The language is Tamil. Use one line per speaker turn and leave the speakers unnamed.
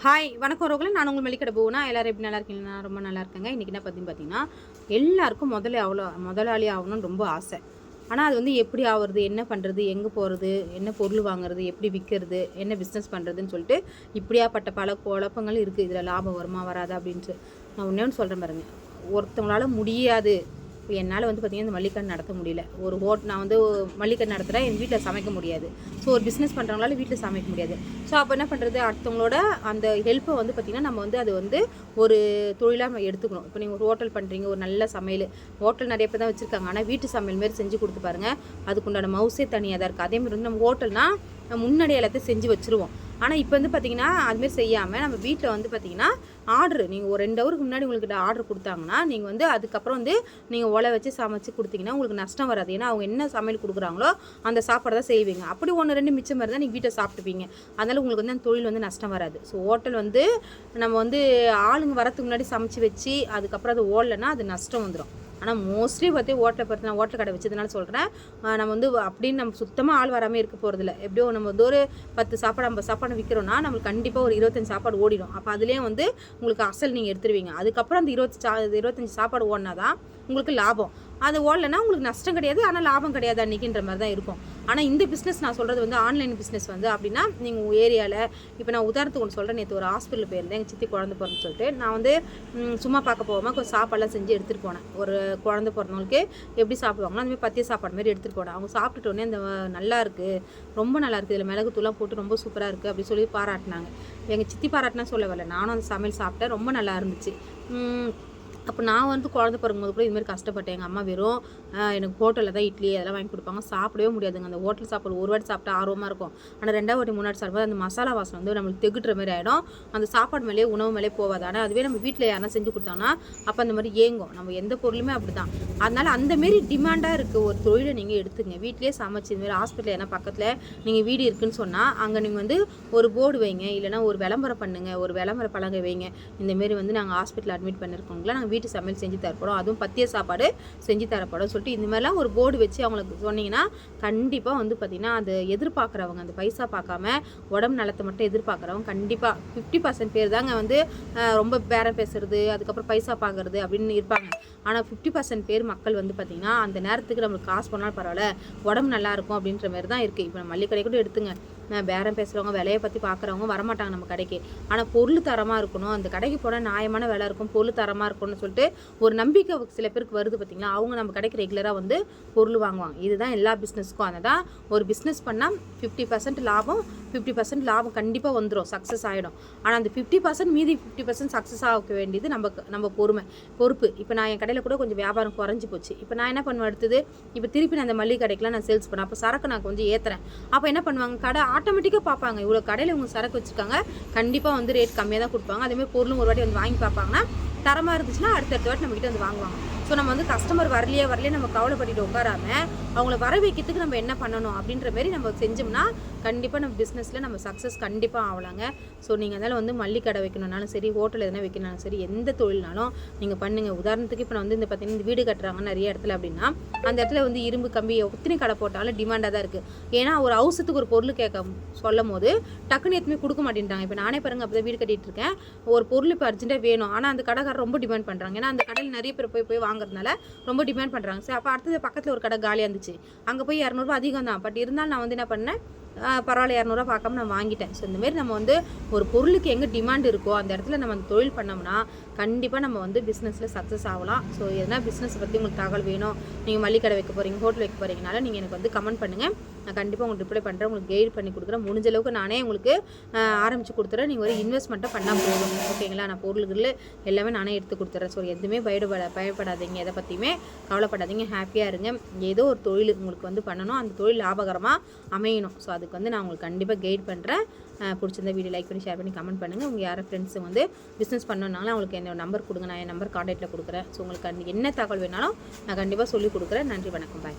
ஹாய் வணக்கம் ரோகல. நான் உங்கள் மளிகை கடை போனா எல்லோரும் எப்படி நல்லா இருக்கீங்க? நான் ரொம்ப நல்லா இருக்கேங்க. இன்றைக்கி என்ன பார்த்தீங்கன்னா எல்லாருக்கும் முதலாளி ஆகணும்னு ரொம்ப ஆசை. ஆனால் அது வந்து எப்படி ஆகுறது, என்ன பண்ணுறது, எங்கே போகிறது, என்ன பொருள் வாங்குறது, எப்படி விற்கிறது, என்ன பிஸ்னஸ் பண்ணுறதுன்னு சொல்லிட்டு இப்படியாப்பட்ட பல குழப்பங்கள் இருக்குது. இதில் லாபம் வருமா வராதா அப்படின்ட்டு நான் ஒன்று சொல்கிறேன் பாருங்கள். ஒருத்தவங்களால முடியாது. இப்போ என்னால் வந்து பார்த்திங்கன்னா இந்த மல்லிகை நடத்த முடியல. நான் வந்து மல்லிகை நடத்துகிறேன், என் வீட்டில் சமைக்க முடியாது. ஸோ ஒரு பிஸ்னஸ் பண்ணுறவங்களால வீட்டில் சமைக்க முடியாது. ஸோ அப்போ என்ன பண்ணுறது, அடுத்தவங்களோட அந்த ஹெல்ப்பை வந்து பார்த்திங்கன்னா நம்ம வந்து அது வந்து ஒரு தொழிலாக நம்ம எடுத்துக்கணும். இப்போ நீங்கள் ஒரு ஹோட்டல் பண்ணுறீங்க, ஒரு நல்ல சமையல் ஹோட்டல் நிறைய பேர் தான் வச்சுருக்காங்க. ஆனால் வீட்டு சமையல் மாரி செஞ்சு கொடுத்து பாருங்கள், அதுக்குண்டான மவுசே தனியாக தான் இருக்குது. அதேமாதிரி வந்து நம்ம ஹோட்டல்னால் முன்னாடி எல்லாத்தையும் செஞ்சு வச்சுருவோம். ஆனால் இப்போ வந்து பார்த்திங்கன்னா அதுமாரி செய்யாமல் நம்ம வீட்டில் வந்து பார்த்திங்கன்னா ஆர்டரு நீங்கள் ஒரு 2 ஹவருக்கு முன்னாடி உங்களுக்கு ஆர்டர் கொடுத்தாங்கன்னா நீங்கள் வந்து அதுக்கப்புறம் வந்து நீங்கள் ஒலை வச்சு சமைச்சு கொடுத்தீங்கன்னா உங்களுக்கு நஷ்டம் வராது. ஏன்னா அவங்க என்ன சமையல் கொடுக்குறாங்களோ அந்த சாப்பாடு தான் செய்வீங்க. அப்படி 1-2 மிச்சம் மாதிரி தான் நீங்கள் வீட்டை சாப்பிட்டுப்பீங்க. அதனால் உங்களுக்கு வந்து அந்த தொழில் வந்து நஷ்டம் வராது. ஸோ ஹோட்டல் வந்து நம்ம வந்து ஆளுங்க வரத்துக்கு முன்னாடி சமைச்சு வச்சு அதுக்கப்புறம் அது ஓடலைன்னா அது நஷ்டம் வந்துடும். ஆனால் மோஸ்ட்லி பார்த்து நான் ஹோட்டல் கடை வச்சதுனால சொல்கிறேன். நம்ம வந்து அப்படின்னு நம்ம சுத்தமாக ஆள் வராமல் இருக்க போகிறதில்ல. எப்படியோ நம்ம வந்து ஒரு 10 சாப்பாடு 50 சாப்பாடு விற்கிறோன்னா நம்மளுக்கு கண்டிப்பாக ஒரு 25 சாப்பாடு ஓடிடும். அப்போ அதுலேயே வந்து உங்களுக்கு அசல் நீங்கள் எடுத்துருவீங்க. அதுக்கப்புறம் அந்த 25 சாப்பாடு ஓடினா தான் உங்களுக்கு லாபம். அது ஓடலைன்னா உங்களுக்கு நஷ்டம் கிடையாது, ஆனால் லாபம் கிடையாது அன்றைக்கின்ற மாதிரி தான் இருக்கும். ஆனால் இந்த பிஸ்னஸ் நான் சொல்கிறது வந்து ஆன்லைன் பிஸ்னஸ் வந்து அப்படின்னா நீங்கள் ஏரியாவில் இப்போ நான் உதாரணத்துக்கு ஒன்று சொல்கிறேன். நேற்று ஒரு ஹாஸ்பிட்டல் போயிருந்தேன், எங்கள் சித்தி குழந்தை பிறந்து சொல்லிட்டு நான் வந்து சும்மா பார்க்க போகாமல் கொஞ்சம் சாப்பாடெல்லாம் செஞ்சு எடுத்துகிட்டு போனேன். ஒரு குழந்தை பிறந்தவங்களுக்கு எப்படி சாப்பிடுவாங்களோ அதுமாதிரி பத்திய சாப்பாடு மாதிரி எடுத்துகிட்டு போனேன். அவங்க சாப்பிட்டுட்டோன்னே அந்த நல்லா இருக்குது, ரொம்ப நல்லா இருக்குது, இதில் மிளகுத்தூள்லாம் போட்டு ரொம்ப சூப்பராக இருக்குது அப்படின்னு சொல்லி பாராட்டினாங்க. எங்கள் சித்தி பாராட்டினா சொல்ல வரல, நானும் அந்த சமையல் சாப்பிட்டேன், ரொம்ப நல்லா இருந்துச்சு. அப்போ நான் வந்து குழந்தை பிறகும்போது கூட இதுமாதிரி கஷ்டப்பட்டேன். எங்கள் அம்மா வெறும் எனக்கு ஹோட்டலில் தான் இட்லி அதெல்லாம் வாங்கி கொடுப்பாங்க, சாப்பிடவே முடியாதுங்க. அந்த ஹோட்டல் சாப்பாடு ஒரு வாட்டி சாப்பிட்டா ஆர்வமாக இருக்கும், ஆனால் 2வது வாட்டி 3வது சாப்பிடும்போது அந்த மசாலா வாசனை வந்து நம்மளுக்கு தெகுட்டுற மாதிரி ஆகிடும். அந்த சாப்பாடு மேலேயே உணவு மேலே போகாது. ஆனால் அதுவே நம்ம வீட்டில் யாருன்னா செஞ்சு கொடுத்தாங்கன்னா அப்போ அந்த மாதிரி ஏங்கும். நம்ம எந்த பொருளுமே அப்படி தான். அதனால் அந்தமாரி டிமாண்டாக இருக்குது ஒரு தொழிலை நீங்கள் எடுத்துங்க. வீட்டிலே சமைச்சு இதுமாரி ஹாஸ்பிட்டல் ஏன்னா பக்கத்தில் நீங்கள் வீடு இருக்குதுன்னு சொன்னால் அங்கே நீங்கள் வந்து ஒரு போர்டு வைங்க, இல்லைனா ஒரு விளம்பரம் பண்ணுங்கள், ஒரு விளம்பர பலகை வைங்க. இந்தமாரி வந்து நாங்கள் ஹாஸ்பிட்டல் அட்மிட் பண்ணியிருக்கோங்களா, நாங்கள் வீட்டு சமையல் செஞ்சு தரப்படும், அதுவும் பத்திய சாப்பாடு செஞ்சு தரப்படும் சொல்லிட்டு இந்த மாதிரிலாம் ஒரு போர்டு வச்சு அவங்களுக்கு சொன்னீங்கன்னா கண்டிப்பாக வந்து பார்த்திங்கன்னா அது எதிர்பார்க்குறவங்க, அந்த பைசா பார்க்காம உடம்பு நலத்தை மட்டும் எதிர்பார்க்குறவங்க கண்டிப்பாக 50% பேர் தாங்க வந்து ரொம்ப பேரம் பேசுறது அதுக்கப்புறம் பைசா பார்க்குறது அப்படின்னு இருப்பாங்க. ஆனால் 50% பேர் மக்கள் வந்து பார்த்திங்கன்னா அந்த நேரத்துக்கு நம்மளுக்கு காசு பண்ணாலும் பரவாயில்ல, உடம்பு நல்லாயிருக்கும் அப்படின்ற மாதிரி தான் இருக்குது. இப்போ நம்ம மல்லிகை கடை கூட எடுத்துங்க, பேரம் பேசுகிறவங்க விலையை பற்றி பார்க்குறவங்க வரமாட்டாங்க நம்ம கடைக்கு. ஆனால் பொருள் தரமாக இருக்கணும், அந்த கடைக்கு போனால் நியாயமான விலை இருக்கும், பொருள் தரமாக இருக்கணும்னு சொல்லிட்டு ஒரு நம்பிக்கை சில பேருக்கு வருது பார்த்திங்களா, அவங்க நம்ம கடைக்கு ரெகுலராக வந்து பொருள் வாங்குவாங்க. இதுதான் எல்லா பிஸ்னஸுக்கும். அதை தான் ஒரு பிஸ்னஸ் பண்ணால் 50% லாபம் 50% லாபம் கண்டிப்பாக வந்துடும், சக்ஸஸ் ஆகிடும். ஆனால் அந்த 50% மீதி 50% சக்ஸஸ் ஆக வேண்டியது நம்ம பொறுப்பு. இப்போ நான் என் கடையில் கூட கொஞ்சம் வியாபாரம் குறைஞ்சி போச்சு. இப்போ நான் என்ன பண்ணுவேன், அடுத்தது இப்போ திருப்பி நான் அந்த மல்லிகை கடைக்கெலாம் நான் சேல்ஸ் பண்ணேன். அப்போ சரக்கு நான் கொஞ்சம் ஏற்றுறேன். அப்போ என்ன பண்ணுவாங்க, கடை ஆட்டோமேட்டிக்காக பார்ப்பாங்க, இவ்வளோ கடையில் இவங்க சரக்கு வச்சுருக்காங்க, கண்டிப்பாக வந்து ரேட் கம்மியாக தான் கொடுப்பாங்க. அதேமாதிரி பொருளும் ஒரு வாட்டி வந்து வாங்கி பார்ப்பாங்கன்னா தரமாக இருந்துச்சுன்னா அடுத்த வாட்டி நம்மக்கிட்ட வந்து வாங்குவாங்க. ஸோ நம்ம வந்து கஸ்டமர் வரலையே நம்ம கவலைப்பட்டு உட்காராமல் அவங்கள வர வைக்கிறதுக்கு நம்ம என்ன பண்ணணும் அப்படின்ற மாரி நம்ம செஞ்சோம்னா கண்டிப்பாக நம்ம பிஸ்னஸில் நம்ம சக்ஸஸ் கண்டிப்பாக ஆகலாங்க. ஸோ நீங்கள் அதனால் வந்து மல்லிகை கடை வைக்கணுன்னாலும் சரி, ஹோட்டல் எதனா வைக்கணும்னாலும் சரி, எந்த தொழில்னாலும் நீங்கள் பண்ணுங்கள். உதாரணத்துக்கு இப்போ நான் வந்து இந்த பார்த்தீங்கன்னா இந்த வீடு கட்டுறாங்க நிறைய இடத்துல அப்படின்னா அந்த இடத்துல வந்து இரும்பு கம்பி எத்தனை கடை போட்டாலும் டிமாண்டாக தான் இருக்குது. ஏன்னா ஒரு அவசரத்துக்கு ஒரு பொருள் சொல்லும் போது டக்குன்னு எதுவுமே கொடுக்க மாட்டேன்றாங்க. இப்போ நானே பாருங்கள் அப்போ தான் வீடு கட்டிகிட்டு இருக்கேன், ஒரு பொருள் இப்போ அர்ஜென்ட்டாக வேணும், ஆனால் அந்த கடைக்காரர் ரொம்ப டிமாண்ட் பண்ணுறாங்க. ஏன்னா அந்த கடையில் நிறைய பேர் போய் வாங்குறதுனால ரொம்ப டிமாண்ட் பண்ணுறாங்க. சரி, அப்போ அடுத்தது பக்கத்தில் ஒரு கடை காலியாக இருந்துச்சு, அங்கே போய் 200 ரூபா அதிகம் தான், பட் இருந்தாலும் நான் வந்து என்ன பண்ணேன், பரவாயில்ல 200 ரூபா பார்க்காம நான் வாங்கிட்டேன். ஸோ இந்தமாரி நம்ம வந்து ஒரு பொருளுக்கு எங்கே டிமாண்ட் இருக்கோ அந்த இடத்துல நம்ம அந்த தொழில் பண்ணோம்னா கண்டிப்பாக நம்ம வந்து பிஸ்னஸில் சக்ஸஸ் ஆகலாம். ஸோ எதனா பிஸ்னஸ் பற்றி உங்களுக்கு தகவல் வேணும், நீங்கள் மல்லிகை கடை வைக்க போகிறீங்க, ஹோட்டல் வைக்க போகிறீங்கனால நீங்கள் எனக்கு வந்து கமெண்ட் பண்ணுங்கள், நான் கண்டிப்பாக உங்களுக்கு ரிப்ளை பண்ணுறேன், உங்களுக்கு கைட் பண்ணி கொடுக்குறேன். முடிஞ்ச அளவுக்கு நானே உங்களுக்கு ஆரம்பித்து கொடுத்துறேன். நீங்கள் ஒரு இன்வெஸ்ட்மெண்ட்டை பண்ணால் போதும், ஓகேங்களா? நான் பொருள்கள் எல்லாமே நானே எடுத்து கொடுத்துட்றேன். ஸோ எதுவுமே பயப்படாதீங்க, எதை பற்றியுமே கவலைப்படாதீங்க, ஹாப்பியாக இருங்க. ஏதோ ஒரு தொழில் உங்களுக்கு வந்து பண்ணணும், அந்த தொழில் லாபகரமாக அமையணும். ஸோ அதுக்கு வந்து நான் உங்களுக்கு கண்டிப்பாக கைட் பண்ணுறேன். பிடிச்சிருந்த வீடியோ லைக் பண்ணி ஷேர் பண்ணி கமெண்ட் பண்ணுங்கள். உங்கள் யாரும் ஃப்ரெண்ட்ஸு வந்து பிஸ்னஸ் பண்ணணுன்னாலும் அவங்களுக்கு என்னோட நம்பர் கொடுங்க, நான் என் நம்பர் கான்டாக்டில் கொடுக்குறேன். ஸோ உங்களுக்கு என்ன தகவல் வேணாலும் நான் கண்டிப்பாக சொல்லிக் கொடுக்குறேன். நன்றி, வணக்கம், பாய்.